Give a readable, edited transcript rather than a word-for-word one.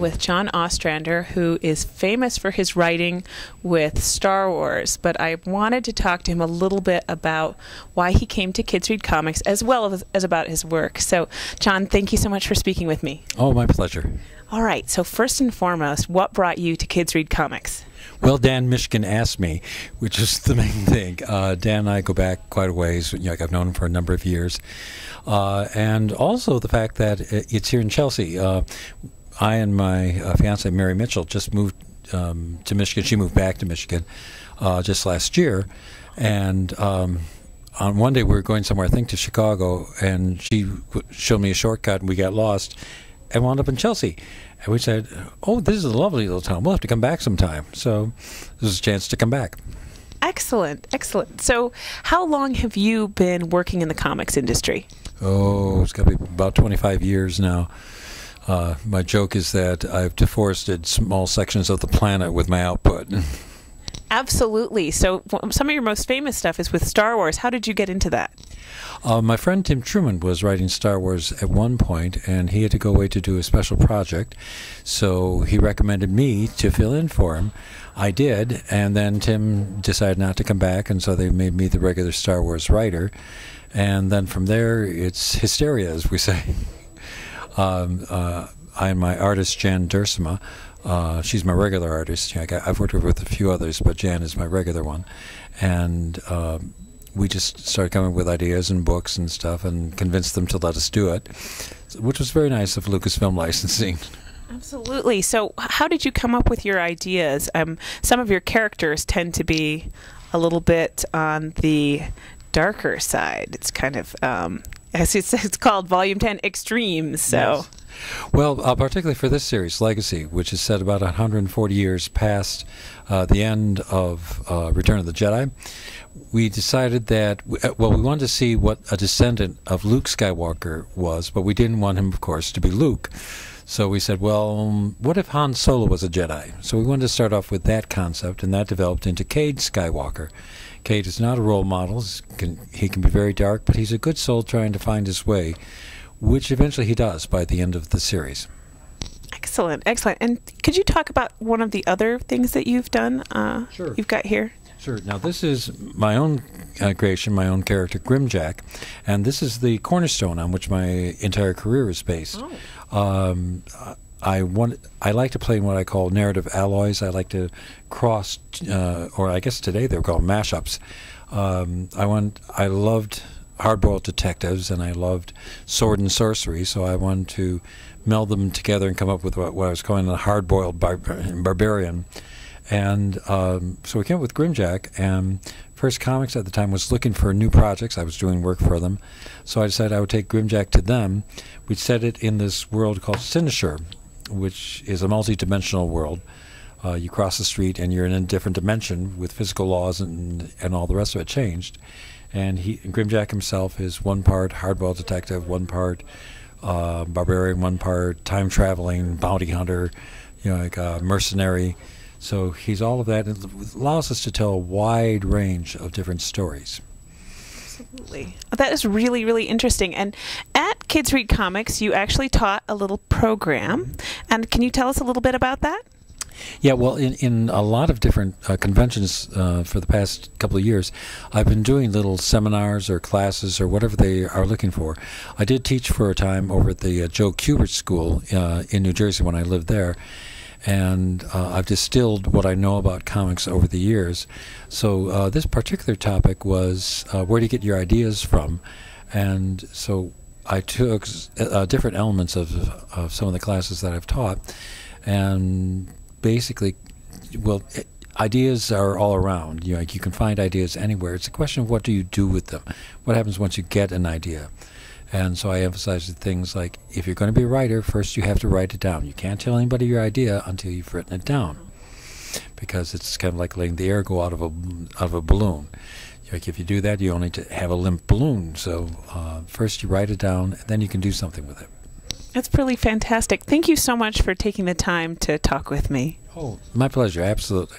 with John Ostrander, who is famous for his writing with Star Wars, but I wanted to talk to him a little bit about why he came to Kids Read Comics as well as about his work. So, John, thank you so much for speaking with me. Oh, my pleasure. All right, so first and foremost, what brought you to Kids Read Comics? Well, Dan Michigan asked me, which is the main thing. Dan and I go back quite a ways. I've known him for a number of years. And also the fact that it's here in Chelsea. I and my fiancée, Mary Mitchell, just moved to Michigan. She moved back to Michigan just last year. And on one day we were going somewhere, I think to Chicago, and she showed me a shortcut, and we got lost and wound up in Chelsea. And we said, oh, this is a lovely little town. We'll have to come back sometime. So this is a chance to come back. Excellent, excellent. So how long have you been working in the comics industry? Oh, it's got to be about 25 years now. My joke is that I've deforested small sections of the planet with my output. Absolutely. So some of your most famous stuff is with Star Wars. How did you get into that? My friend Tim Truman was writing Star Wars at one point, and he had to go away to do a special project. So he recommended me to fill in for him. I did, and then Tim decided not to come back, and so they made me the regular Star Wars writer. And then from there, it's hysteria, as we say. I and my artist, Jan Dursema, she's my regular artist. I've worked with a few others, but Jan is my regular one. And we just started coming up with ideas and books and stuff and convinced them to let us do it, which was very nice of Lucasfilm Licensing. Absolutely. So how did you come up with your ideas? Some of your characters tend to be a little bit on the darker side. It's kind of, as it's called Volume 10 Extremes. So. Yes. Well, particularly for this series, Legacy, which is set about 140 years past the end of Return of the Jedi, we decided that, well, we wanted to see what a descendant of Luke Skywalker was, but we didn't want him, of course, to be Luke. So we said, well, what if Han Solo was a Jedi? So we wanted to start off with that concept, and that developed into Cade Skywalker. Cade is not a role model. He can be very dark, but he's a good soul trying to find his way, which eventually he does by the end of the series. Excellent, excellent. And could you talk about one of the other things that you've done? Sure. You've got here. Sure. Now, this is my own creation, my own character, Grimjack, and this is the cornerstone on which my entire career is based. Oh. I like to play in what I call narrative alloys. I like to cross, or I guess today they're called mashups. I loved hard-boiled detectives, and I loved sword and sorcery, so I wanted to meld them together and come up with what I was calling a hard-boiled barbarian. And so we came up with Grimjack, and First Comics at the time was looking for new projects. I was doing work for them, so I decided I would take Grimjack to them. We'd set it in this world called Sinisher, which is a multi-dimensional world. You cross the street, and you're in a different dimension with physical laws and all the rest of it changed. And Grimjack himself is one part hard-boiled detective, one part barbarian, one part time-traveling bounty hunter, like a mercenary. So he's all of that, and it allows us to tell a wide range of different stories. Absolutely. That is really, really interesting. And at Kids Read Comics, you actually taught a little program. And can you tell us a little bit about that? Yeah, well, in a lot of different conventions for the past couple of years, I've been doing little seminars or classes or whatever they are looking for. I did teach for a time over at the Joe Kubert School in New Jersey when I lived there. And I've distilled what I know about comics over the years. So this particular topic was where do you get your ideas from? And so I took different elements of some of the classes that I've taught, and basically, well, ideas are all around. You can find ideas anywhere. It's a question of what do you do with them? What happens once you get an idea? And so I emphasize things like, if you're going to be a writer, first you have to write it down. You can't tell anybody your idea until you've written it down, because it's kind of like letting the air go out of a balloon. If you do that, you only have a limp balloon. So first you write it down, and then you can do something with it. That's really fantastic. Thank you so much for taking the time to talk with me. Oh, my pleasure. Absolutely.